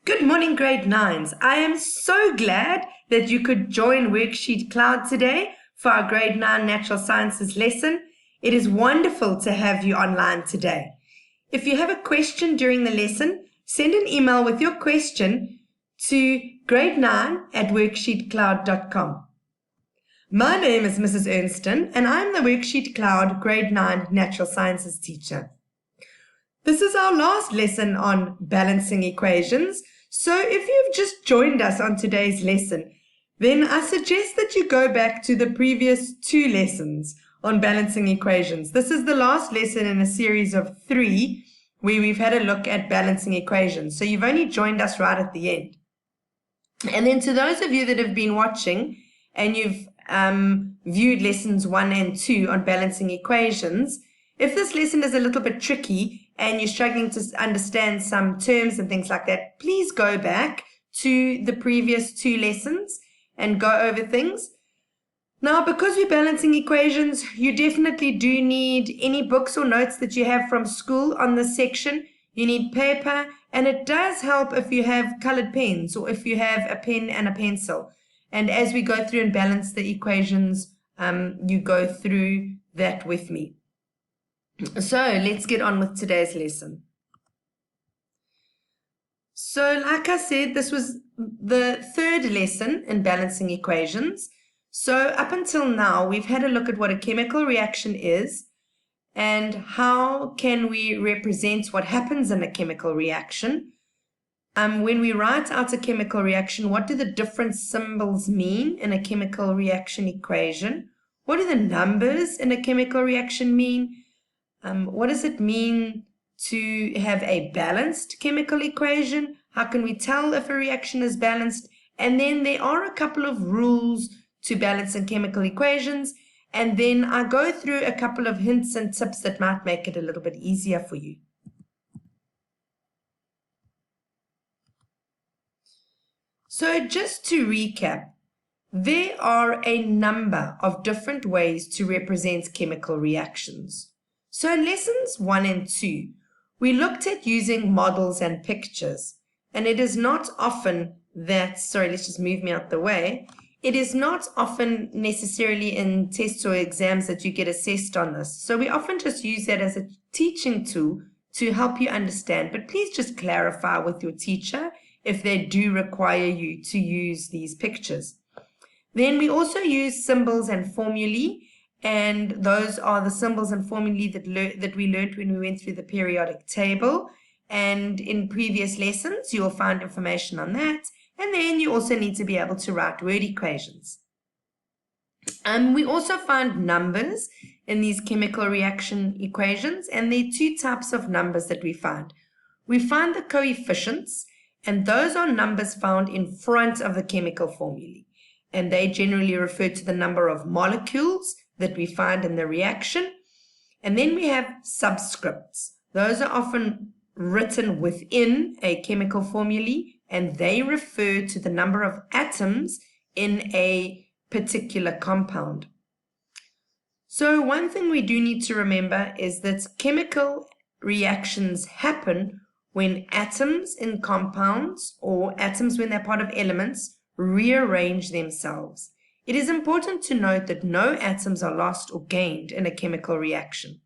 Good morning, grade 9s. I am so glad that you could join WorksheetCloud today for our grade 9 natural sciences lesson. It is wonderful to have you online today. If you have a question during the lesson, send an email with your question to grade9@worksheetcloud.com. My name is Mrs. Ernston, and I'm the WorksheetCloud grade 9 natural sciences teacher. This is our last lesson on balancing equations, so if you've just joined us on today's lesson, then I suggest that you go back to the previous 2 lessons on balancing equations. This is the last lesson in a series of 3 where we've had a look at balancing equations, so you've only joined us right at the end. And then to those of you that have been watching and you've viewed lessons 1 and 2 on balancing equations, if this lesson is a little bit tricky and you're struggling to understand some terms and things like that, please go back to the previous 2 lessons and go over things. Now, because we're balancing equations, you definitely do need any books or notes that you have from school on this section. You need paper, and it does help if you have colored pens or if you have a pen and a pencil. And as we go through and balance the equations, you go through that with me. So let's get on with today's lesson. So like I said, this was the 3rd lesson in balancing equations. So up until now, we've had a look at what a chemical reaction is and how can we represent what happens in a chemical reaction. When we write out a chemical reaction, what do the different symbols mean in a chemical reaction equation? What do the numbers in a chemical reaction mean? What does it mean to have a balanced chemical equation? How can we tell if a reaction is balanced? And then there are a couple of rules to balancing chemical equations. And then I go through a couple of hints and tips that might make it a little bit easier for you. So just to recap, there are a number of different ways to represent chemical reactions. So in lessons 1 and 2, we looked at using models and pictures, and it is not often that, let's just move me out the way. It is not often necessarily in tests or exams that you get assessed on this. So we often just use that as a teaching tool to help you understand, but please just clarify with your teacher if they do require you to use these pictures. Then we also use symbols and formulae. And those are the symbols and formulae that we learned when we went through the periodic table. And in previous lessons, you will find information on that. And then you also need to be able to write word equations. We also find numbers in these chemical reaction equations. And there are 2 types of numbers that we find. We find the coefficients, and those are numbers found in front of the chemical formulae. And they generally refer to the number of molecules that we find in the reaction. And then we have subscripts. Those are often written within a chemical formulae, and they refer to the number of atoms in a particular compound. So one thing we do need to remember is that chemical reactions happen when atoms in compounds or atoms when they're part of elements rearrange themselves. It is important to note that no atoms are lost or gained in a chemical reaction.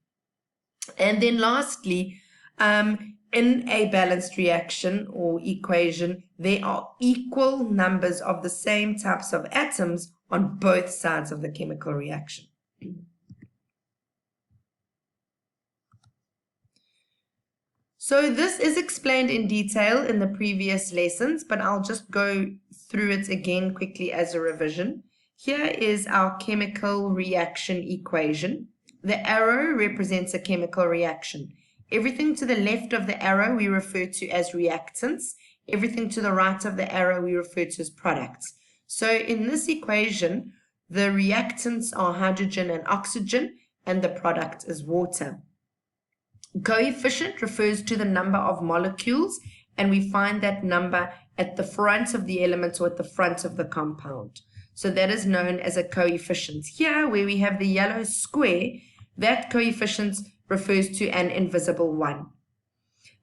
And then lastly, in a balanced reaction or equation, there are equal numbers of the same types of atoms on both sides of the chemical reaction. So this is explained in detail in the previous lessons, but I'll just go through it again quickly as a revision. Here is our chemical reaction equation. The arrow represents a chemical reaction. Everything to the left of the arrow we refer to as reactants. Everything to the right of the arrow we refer to as products. So in this equation, the reactants are hydrogen and oxygen, and the product is water. Coefficient refers to the number of molecules, and we find that number at the front of the element or at the front of the compound. So that is known as a coefficient. Here, where we have the yellow square, that coefficient refers to an invisible 1.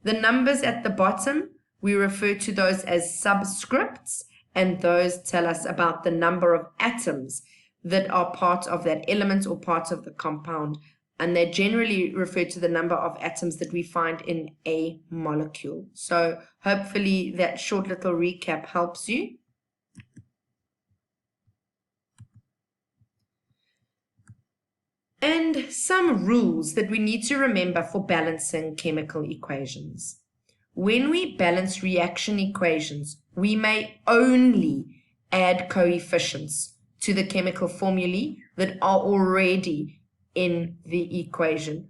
The numbers at the bottom We refer to those as subscripts, and those tell us about the number of atoms that are part of that element or part of the compound, and they generally refer to the number of atoms that we find in a molecule. So hopefully that short little recap helps you. And some rules that we need to remember for balancing chemical equations. When we balance reaction equations, we may only add coefficients to the chemical formulae that are already in the equation.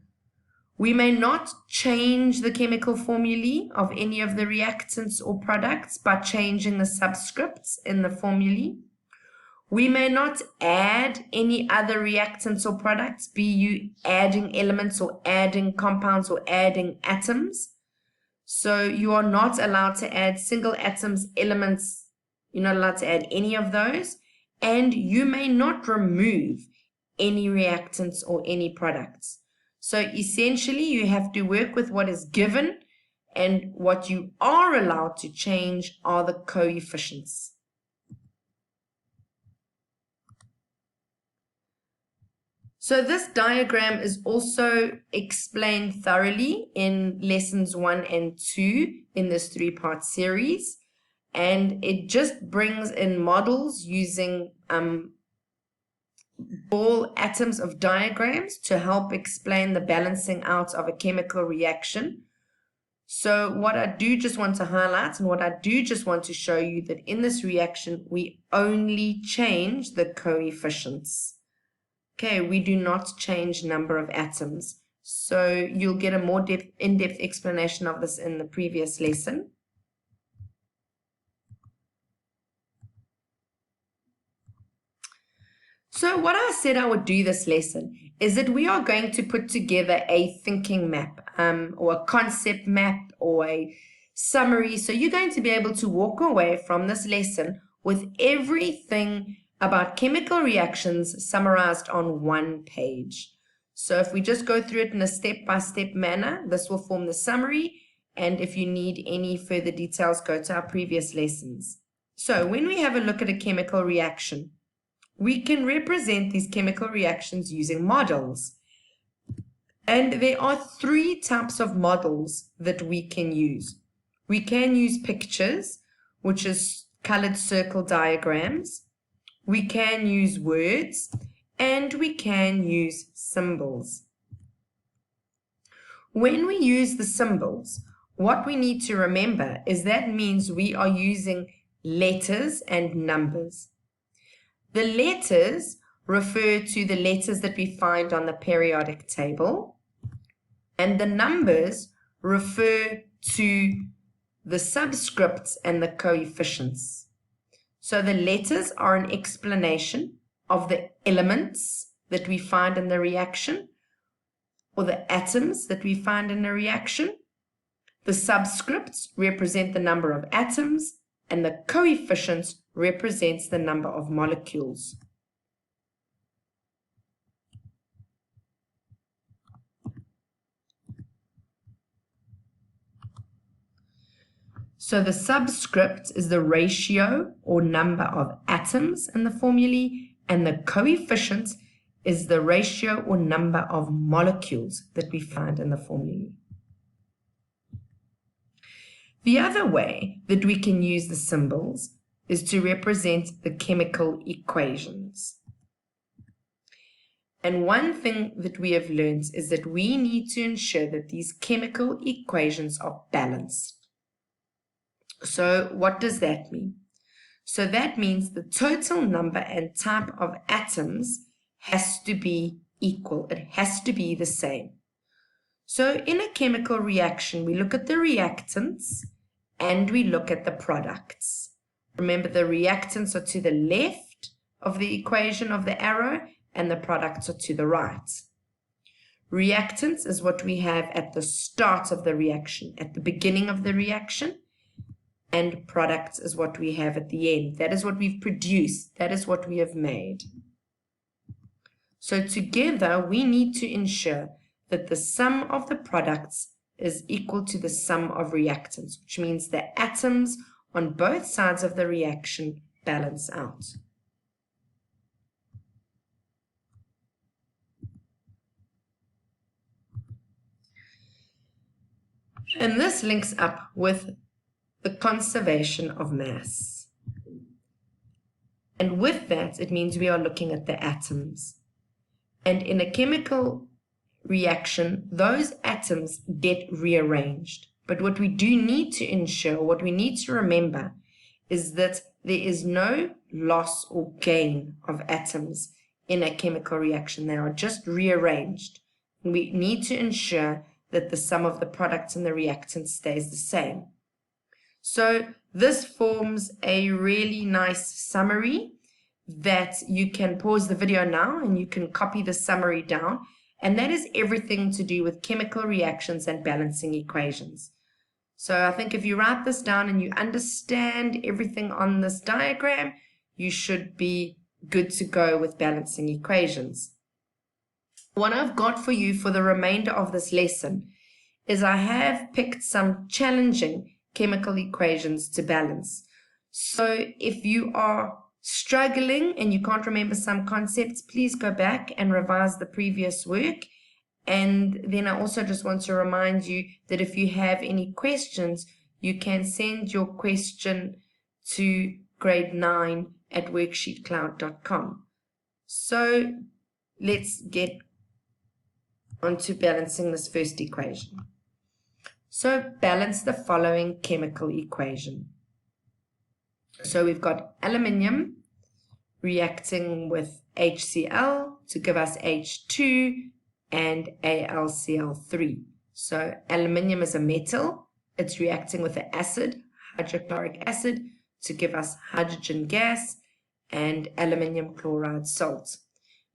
We may not change the chemical formulae of any of the reactants or products by changing the subscripts in the formulae. We may not add any other reactants or products, be you adding elements or adding compounds or adding atoms. So you are not allowed to add single atoms, elements. You're not allowed to add any of those. And you may not remove any reactants or any products. So essentially, you have to work with what is given, and what you are allowed to change are the coefficients. So this diagram is also explained thoroughly in lessons 1 and 2 in this 3-part series. And it just brings in models using ball atoms of diagrams to help explain the balancing out of a chemical reaction. So what I do just want to highlight, and what I do just want to show you, that in this reaction, we only change the coefficients. Okay, we do not change number of atoms. So you'll get a more in-depth explanation of this in the previous lesson. So what I said I would do this lesson is that we are going to put together a thinking map, or a concept map, or a summary. So you're going to be able to walk away from this lesson with everything about chemical reactions summarized on one page. So if we just go through it in a step-by-step manner, this will form the summary. And if you need any further details, go to our previous lessons. So when we have a look at a chemical reaction, we can represent these chemical reactions using models. And there are 3 types of models that we can use. We can use pictures, which is colored circle diagrams. We can use words, and we can use symbols. When we use the symbols, what we need to remember is that means we are using letters and numbers. The letters refer to the letters that we find on the periodic table, and the numbers refer to the subscripts and the coefficients. So the letters are an explanation of the elements that we find in the reaction, or the atoms that we find in a reaction. The subscripts represent the number of atoms, and the coefficients represents the number of molecules. So the subscript is the ratio or number of atoms in the formulae, and the coefficient is the ratio or number of molecules that we find in the formulae. The other way that we can use the symbols is to represent the chemical equations. And one thing that we have learned is that we need to ensure that these chemical equations are balanced. So what does that mean? So that means the total number and type of atoms has to be equal. It has to be the same. So in a chemical reaction, we look at the reactants and we look at the products. Remember, the reactants are to the left of the equation of the arrow, and the products are to the right. Reactants is what we have at the start of the reaction, at the beginning of the reaction, and products is what we have at the end. That is what we've produced. That is what we have made. So together, we need to ensure that the sum of the products is equal to the sum of reactants, which means the atoms on both sides of the reaction balance out. And this links up with the conservation of mass. And with that, it means we are looking at the atoms. And in a chemical reaction, those atoms get rearranged. But what we do need to ensure, what we need to remember, is that there is no loss or gain of atoms in a chemical reaction. They are just rearranged. And we need to ensure that the sum of the products and the reactants stays the same. So this forms a really nice summary that you can pause the video now and you can copy the summary down. And that is everything to do with chemical reactions and balancing equations. So I think if you write this down and you understand everything on this diagram, you should be good to go with balancing equations. What I've got for you for the remainder of this lesson is I have picked some challenging chemical equations to balance. So if you are struggling and you can't remember some concepts, please go back and revise the previous work. And then I also just want to remind you that if you have any questions, you can send your question to grade 9 at WorksheetCloud.com. So let's get onto balancing this first equation. So balance the following chemical equation. So we've got aluminium reacting with HCl to give us H2 and AlCl3. So aluminium is a metal. It's reacting with the acid, hydrochloric acid, to give us hydrogen gas and aluminium chloride salt.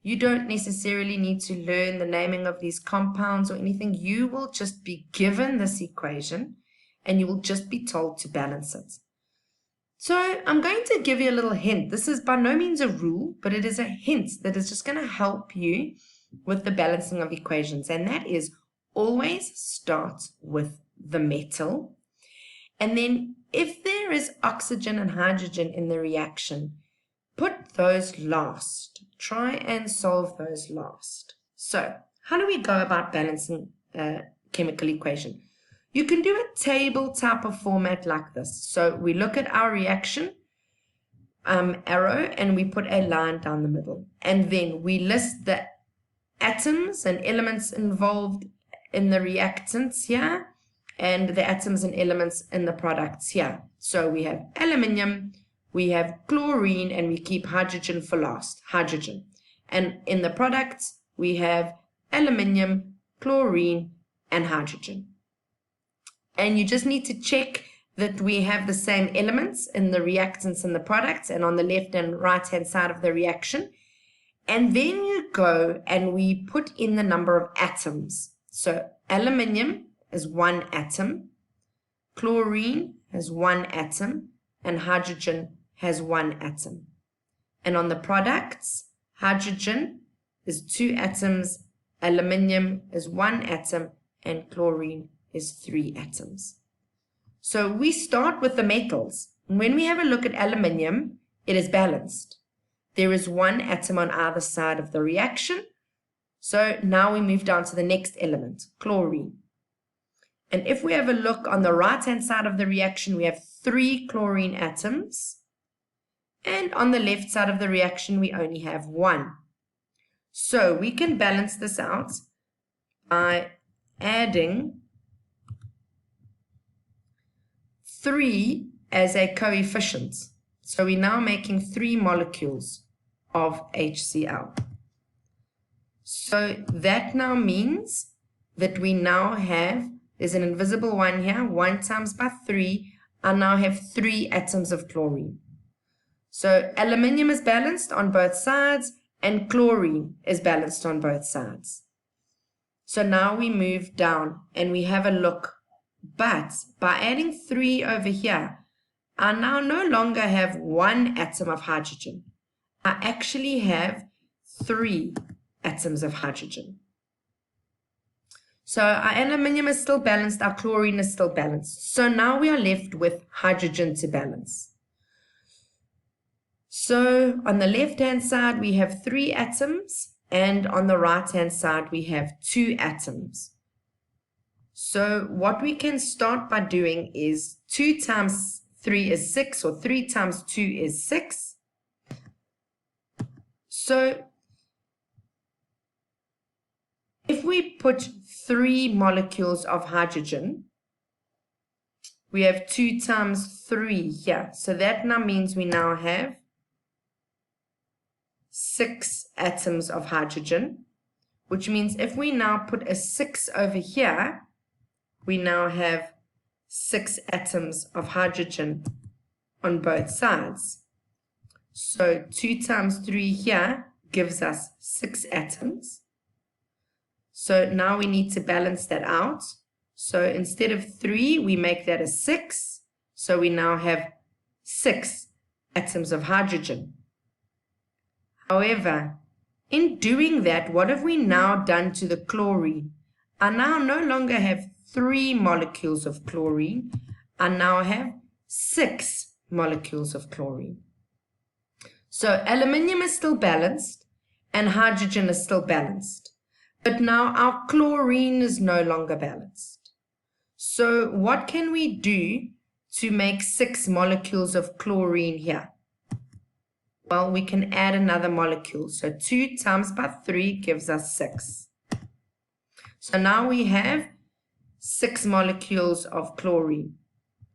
You don't necessarily need to learn the naming of these compounds or anything. You will just be given this equation and you will just be told to balance it. So I'm going to give you a little hint. This is by no means a rule, but it is a hint that is just going to help you with the balancing of equations. And that is always start with the metal. And then if there is oxygen and hydrogen in the reaction, put those last. Try and solve those last. So how do we go about balancing a chemical equation? You can do a table type of format like this. So we look at our reaction arrow and we put a line down the middle. And then we list the atoms and elements involved in the reactants here and the atoms and elements in the products here. So we have aluminium, we have chlorine, and we keep hydrogen for last, hydrogen. And in the products, we have aluminium, chlorine, and hydrogen. And you just need to check that we have the same elements in the reactants and the products and on the left and right-hand side of the reaction. And then you go and we put in the number of atoms. So aluminium is 1 atom, chlorine has 1 atom, and hydrogen has 1 atom. And on the products, hydrogen is 2 atoms, aluminium is 1 atom, and chlorine is 3 atoms. So we start with the metals. When we have a look at aluminium, it is balanced. There is 1 atom on either side of the reaction. So now we move down to the next element, chlorine. And if we have a look on the right-hand side of the reaction, we have 3 chlorine atoms. And on the left side of the reaction, we only have 1. So we can balance this out by adding 3 as a coefficient. So we're now making 3 molecules of HCl. So that now means that we now have, there's an invisible 1 here, 1 times by 3, I now have 3 atoms of chlorine. So aluminium is balanced on both sides and chlorine is balanced on both sides. So now we move down and we have a look. But by adding 3 over here, I now no longer have 1 atom of hydrogen. I actually have 3 atoms of hydrogen. So our aluminium is still balanced, our chlorine is still balanced. So now we are left with hydrogen to balance. So on the left-hand side, we have 3 atoms, and on the right-hand side, we have 2 atoms. So what we can start by doing is 2 times 3 is 6, or 3 times 2 is 6. So if we put 3 molecules of hydrogen, we have 2 times 3 here. So that now means we now have 6 atoms of hydrogen, which means if we now put a 6 over here, we now have 6 atoms of hydrogen on both sides. So 2 times 3 here gives us 6 atoms. So now we need to balance that out. So instead of 3, we make that a 6. So we now have 6 atoms of hydrogen. However, in doing that, what have we now done to the chlorine? I now no longer have 3 molecules of chlorine. I now have 6 molecules of chlorine. So aluminium is still balanced and hydrogen is still balanced. But now our chlorine is no longer balanced. So what can we do to make 6 molecules of chlorine here? Well, we can add another molecule. So 2 times by 3 gives us 6. So now we have 6 molecules of chlorine.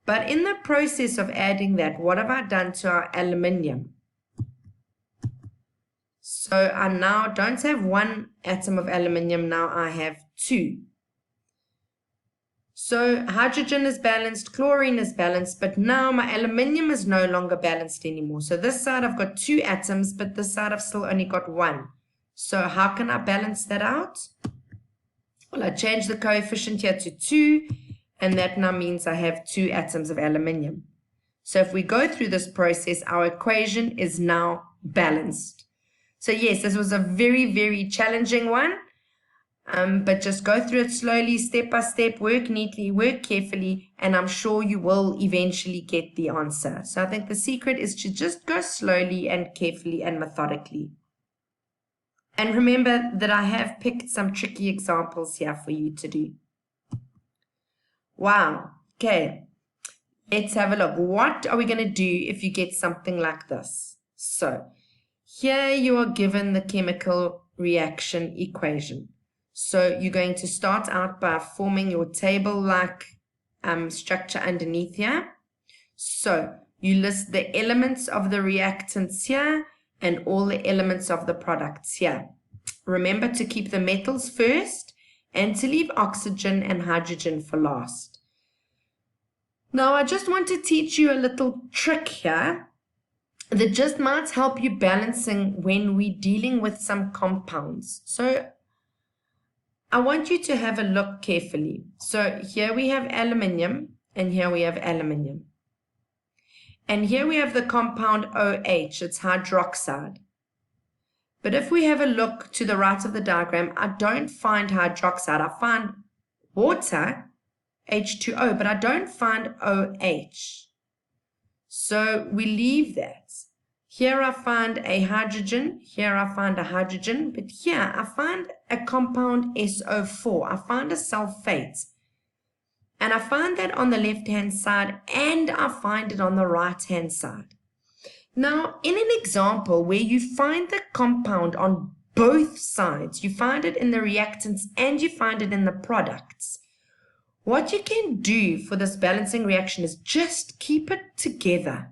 But in the process of adding that, what have I done to our aluminium? So I now don't have 1 atom of aluminium, now I have 2. So hydrogen is balanced, chlorine is balanced, but now my aluminium is no longer balanced anymore. So this side I've got 2 atoms, but this side I've still only got 1. So how can I balance that out? Well, I change the coefficient here to 2, and that now means I have 2 atoms of aluminium. So if we go through this process, our equation is now balanced. So yes, this was a very, very challenging one, but just go through it slowly, step by step, work neatly, work carefully, and I'm sure you will eventually get the answer. So I think the secret is to just go slowly and carefully and methodically. And remember that I have picked some tricky examples here for you to do. Wow. Okay. Let's have a look. What are we going to do if you get something like this? So here you are given the chemical reaction equation. So you're going to start out by forming your table-like structure underneath here. So you list the elements of the reactants here and all the elements of the products here. Remember to keep the metals first and to leave oxygen and hydrogen for last. Now I just want to teach you a little trick here that just might help you balancing when we're dealing with some compounds. So I want you to have a look carefully. So here we have aluminium and here we have aluminium. And here we have the compound OH, it's hydroxide. But if we have a look to the right of the diagram, I don't find hydroxide. I find water, H2O, but I don't find OH. So we leave that. Here I find a hydrogen, here I find a hydrogen, but here I find a compound SO4. I find a sulfate. And I find that on the left-hand side and I find it on the right-hand side. Now, in an example where you find the compound on both sides, you find it in the reactants and you find it in the products, what you can do for this balancing reaction is just keep it together.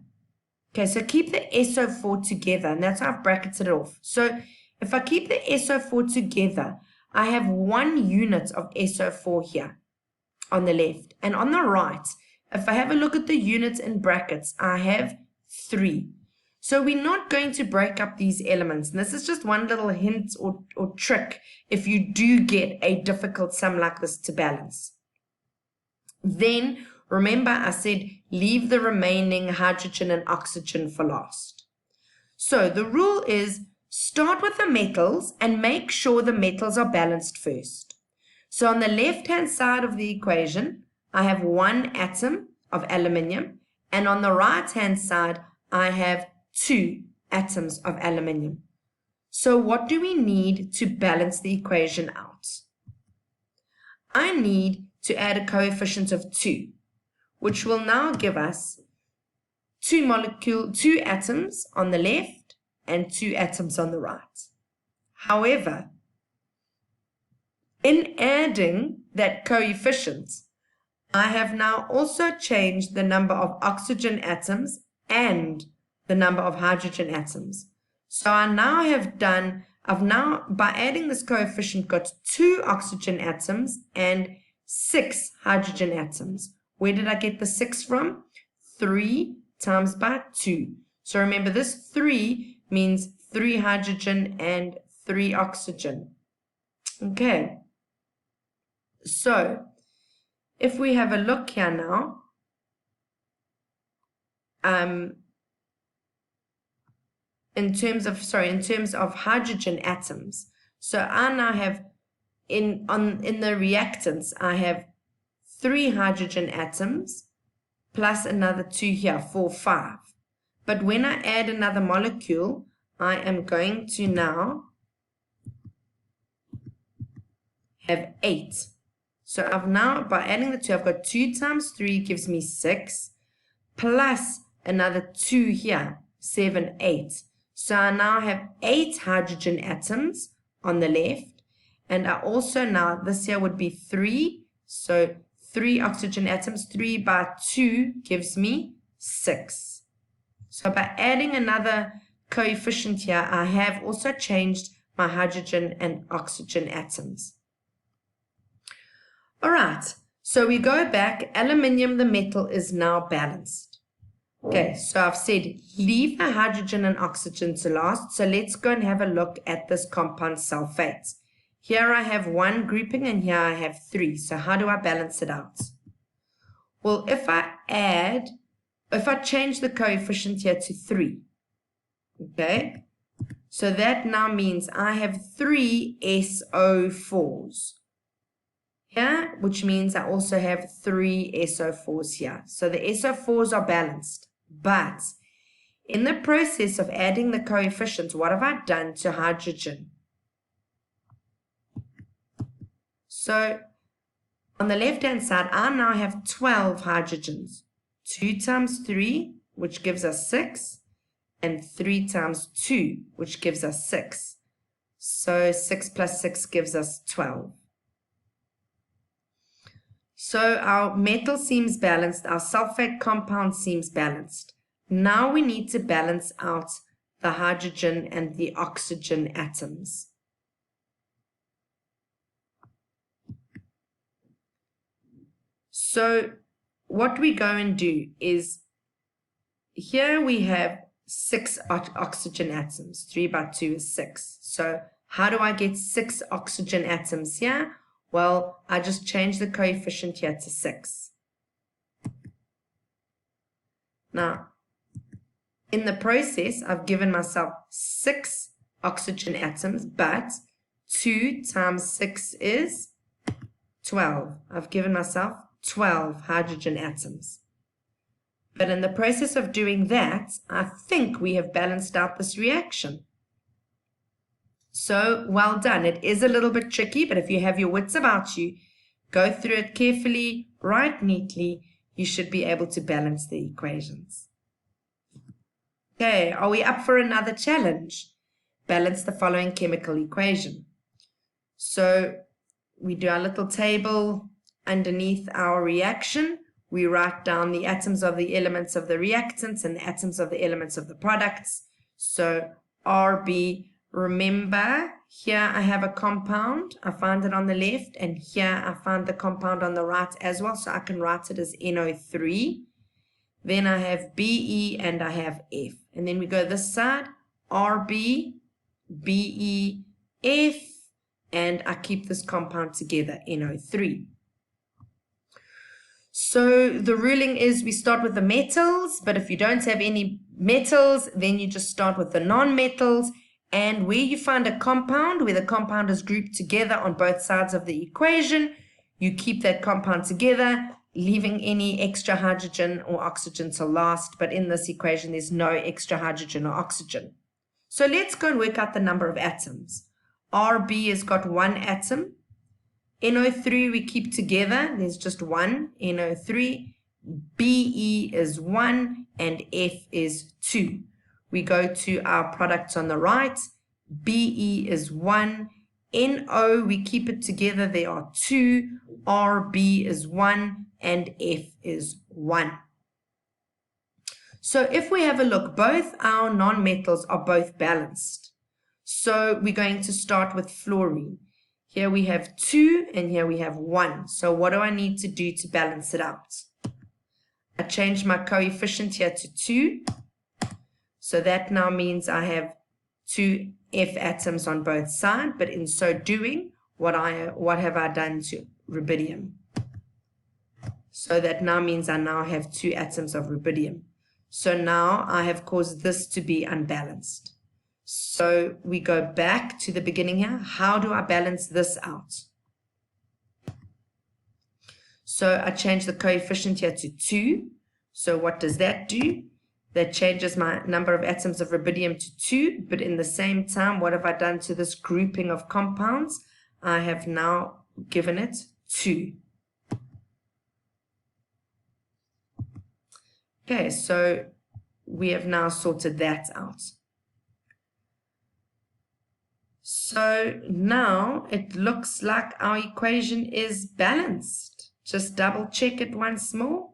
Okay, so keep the SO4 together, and that's how I've bracketed it off. So if I keep the SO4 together, I have 1 unit of SO4 here on the left. And on the right, if I have a look at the units in brackets, I have 3. So we're not going to break up these elements. And this is just one little hint or trick if you do get a difficult sum like this to balance. Then, remember I said leave the remaining hydrogen and oxygen for last. So the rule is start with the metals and make sure the metals are balanced first. So on the left-hand side of the equation, I have 1 atom of aluminium, and on the right-hand side, I have 2 atoms of aluminium. So what do we need to balance the equation out? I need to add a coefficient of 2, which will now give us 2 atoms on the left and 2 atoms on the right. However, in adding that coefficient, I have now also changed the number of oxygen atoms and the number of hydrogen atoms. So I've now, by adding this coefficient, got 2 oxygen atoms and 6 hydrogen atoms. Where did I get the 6 from? 3 times by 2. So remember, this 3 means 3 hydrogen and 3 oxygen. Okay. So if we have a look here now, in terms of hydrogen atoms, so I now have in the reactants, I have 3 hydrogen atoms plus another 2 here, 4, 5. But when I add another molecule, I am going to now have 8. So I've now, by adding the 2, I've got 2 times 3 gives me 6, plus another 2 here, 7, 8. So I now have 8 hydrogen atoms on the left, and I also now, this here would be 3, so 3 oxygen atoms, 3 by 2 gives me 6. So by adding another coefficient here, I have also changed my hydrogen and oxygen atoms. All right, so we go back. Aluminium, the metal, is now balanced. Okay, so I've said leave the hydrogen and oxygen to last. So let's go and have a look at this compound sulfate. Here I have 1 grouping and here I have 3. So how do I balance it out? Well, if I change the coefficient here to 3, okay, so that now means I have 3 SO4s. Here, which means I also have 3 SO4s here. So the SO4s are balanced. But in the process of adding the coefficients, what have I done to hydrogen? So on the left-hand side, I now have 12 hydrogens. 2 times 3, which gives us 6, and 3 times 2, which gives us 6. So 6 plus 6 gives us 12. So our metal seems balanced, our sulfate compound seems balanced. Now we need to balance out the hydrogen and the oxygen atoms. So what we go and do is, here we have 6 oxygen atoms. 3 by 2 is 6. So how do I get 6 oxygen atoms here? Well, I just change the coefficient here to 6. Now, in the process, I've given myself 6 oxygen atoms, but 2 times 6 is 12. I've given myself 12 hydrogen atoms. But in the process of doing that, I think we have balanced out this reaction. So, well done. It is a little bit tricky, but if you have your wits about you, go through it carefully, write neatly, you should be able to balance the equations. Okay, are we up for another challenge? Balance the following chemical equation. So, we do our little table underneath our reaction. We write down the atoms of the elements of the reactants and the atoms of the elements of the products. So, RB. Remember, here I have a compound, I find it on the left, and here I find the compound on the right as well, so I can write it as NO3. Then I have BE and I have F. And then we go this side, RB, BE, F, and I keep this compound together, NO3. So the ruling is we start with the metals, but if you don't have any metals, then you just start with the non-metals. And where you find a compound, where the compound is grouped together on both sides of the equation, you keep that compound together, leaving any extra hydrogen or oxygen to last. But in this equation, there's no extra hydrogen or oxygen. So let's go and work out the number of atoms. RB has got 1 atom. NO3 we keep together. There's just 1, NO3. BE is 1 and F is 2. We go to our products on the right. BE is 1. NO, we keep it together. There are 2. RB is 1 and F is 1. So if we have a look, both our nonmetals are both balanced. So we're going to start with fluorine. Here we have 2 and here we have 1. So what do I need to do to balance it out? I change my coefficient here to 2. So that now means I have 2 F atoms on both sides, but in so doing, what have I done to rubidium? So that now means I now have 2 atoms of rubidium. So now I have caused this to be unbalanced. So we go back to the beginning here. How do I balance this out? So I change the coefficient here to 2. So what does that do? That changes my number of atoms of rubidium to 2, but in the same time, what have I done to this grouping of compounds? I have now given it 2. Okay, so we have now sorted that out. So now it looks like our equation is balanced. Just double check it once more.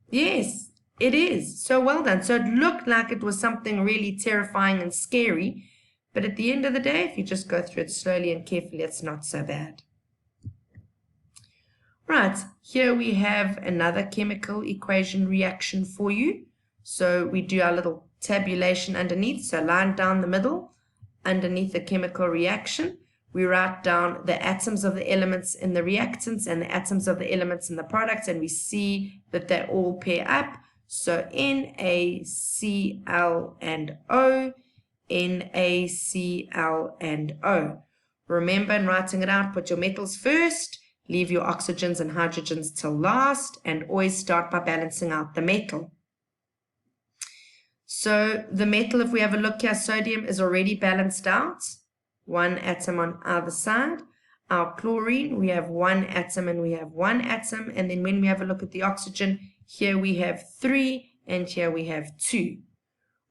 Yes. It is. So well done. So it looked like it was something really terrifying and scary, but at the end of the day, if you just go through it slowly and carefully, it's not so bad. Right, here we have another chemical equation reaction for you. So we do our little tabulation underneath. So line down the middle, underneath the chemical reaction, we write down the atoms of the elements in the reactants and the atoms of the elements in the products, and we see that they all pair up. So NaCl and O, NaCl and O. Remember, in writing it out, put your metals first, leave your oxygens and hydrogens till last, and always start by balancing out the metal. So the metal, if we have a look here, sodium is already balanced out. 1 atom on either side. Our chlorine, we have 1 atom and we have 1 atom. And then when we have a look at the oxygen, here we have 3 and here we have 2.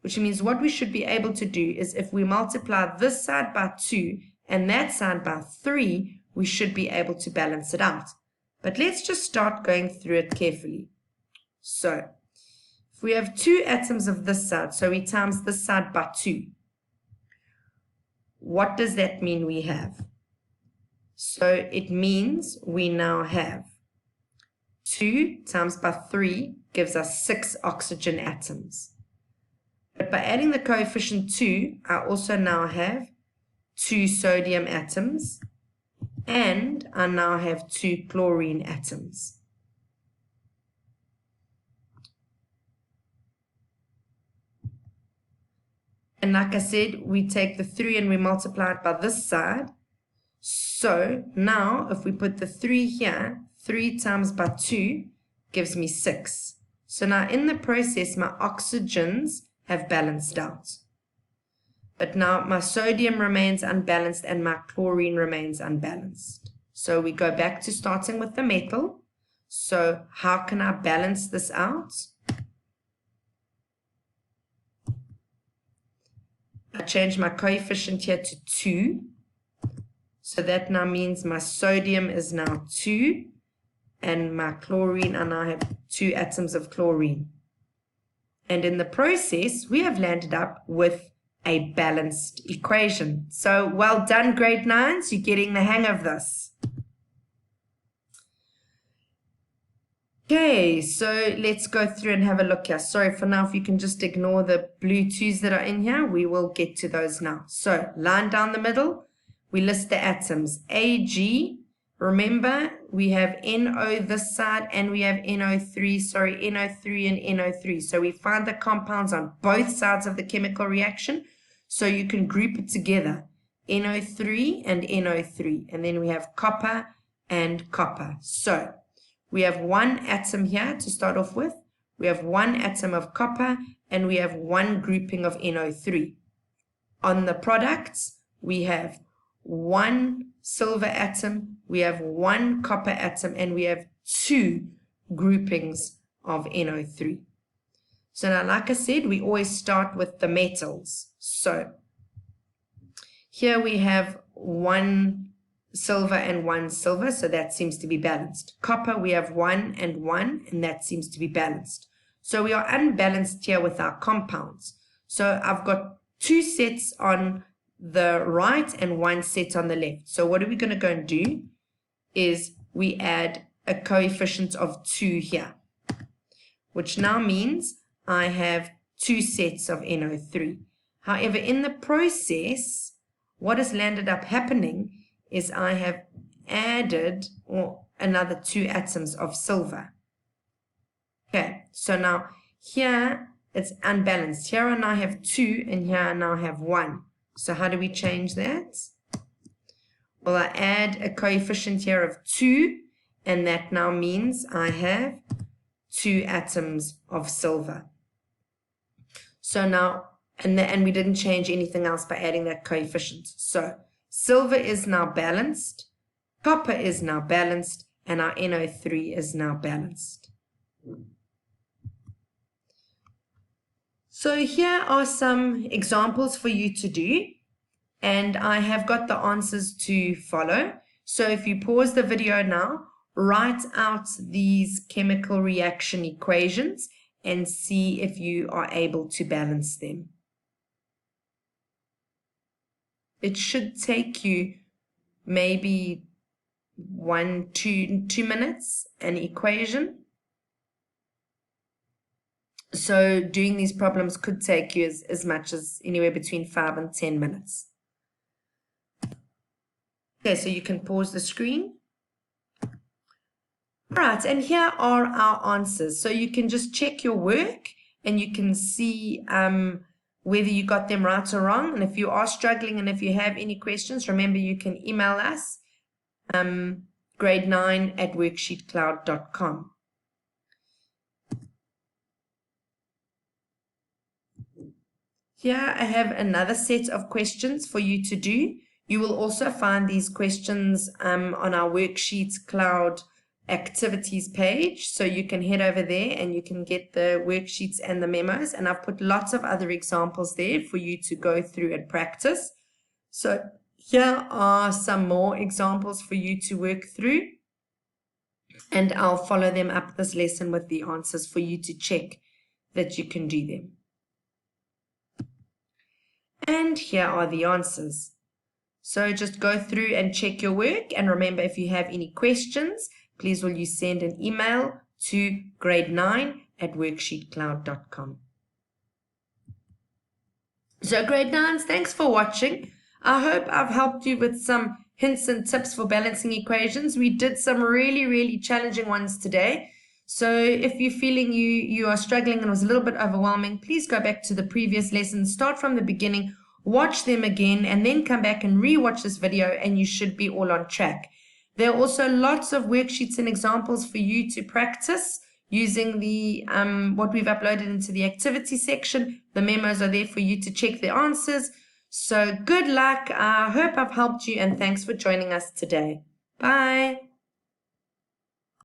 Which means what we should be able to do is if we multiply this side by 2 and that side by 3, we should be able to balance it out. But let's just start going through it carefully. So if we have 2 atoms of this side, so we times this side by 2. What does that mean we have? So it means we now have 2 times by 3 gives us 6 oxygen atoms. But by adding the coefficient 2, I also now have 2 sodium atoms, and I now have 2 chlorine atoms. And like I said, we take the 3 and we multiply it by this side. So now if we put the 3 here, 3 times by 2 gives me 6. So now in the process, my oxygens have balanced out. But now my sodium remains unbalanced and my chlorine remains unbalanced. So we go back to starting with the metal. So how can I balance this out? I change my coefficient here to 2. So that now means my sodium is now 2 and my chlorine, I now have 2 atoms of chlorine. And in the process, we have landed up with a balanced equation. So well done, grade 9s. You're getting the hang of this. Okay, so let's go through and have a look here. Sorry for now, if you can just ignore the blue 2s that are in here, we will get to those now. So line down the middle, we list the atoms. Ag, remember, we have NO this side and we have NO3 and NO3. So we find the compounds on both sides of the chemical reaction. So you can group it together, NO3 and NO3, and then we have copper and copper. So we have one atom here to start off with, we have one atom of copper, and we have one grouping of NO3. On the products, we have one silver atom, we have one copper atom, and we have two groupings of NO3. So now, like I said, we always start with the metals. So here we have one silver and one silver, so that seems to be balanced. Copper, we have one, and that seems to be balanced. So we are unbalanced here with our compounds. So I've got two sets on the right and one set on the left. So what are we going to go and do is we add a coefficient of 2 here, which now means I have two sets of NO3. However, in the process, what has landed up happening is I have added another 2 atoms of silver. Okay, so now here it's unbalanced. Here I now have 2 and here I now have 1. So how do we change that? Well, I add a coefficient here of 2, and that now means I have 2 atoms of silver. So now, and we didn't change anything else by adding that coefficient. So silver is now balanced, copper is now balanced, and our NO3 is now balanced. So here are some examples for you to do, and I have got the answers to follow. So if you pause the video now, write out these chemical reaction equations and see if you are able to balance them. It should take you maybe 2 minutes an equation. So doing these problems could take you as much as anywhere between 5 and 10 minutes. Okay, so you can pause the screen. All right, and here are our answers. So you can just check your work and you can see whether you got them right or wrong. And if you are struggling and if you have any questions, remember you can email us, grade9@worksheetcloud.com. Here I have another set of questions for you to do. You will also find these questions on our WorksheetCloud activities page. So you can head over there and you can get the worksheets and the memos. And I've put lots of other examples there for you to go through and practice. So here are some more examples for you to work through. And I'll follow them up this lesson with the answers for you to check that you can do them. And here are the answers. So just go through and check your work. And remember, if you have any questions, please will you send an email to grade9@worksheetcloud.com. So grade 9s, thanks for watching. I hope I've helped you with some hints and tips for balancing equations. We did some really challenging ones today. So if you're feeling you are struggling and it was a little bit overwhelming, please go back to the previous lessons, start from the beginning, watch them again, and then come back and re-watch this video, and you should be all on track. There are also lots of worksheets and examples for you to practice using the what we've uploaded into the activity section. The memos are there for you to check the answers. So good luck. I hope I've helped you, and thanks for joining us today. Bye.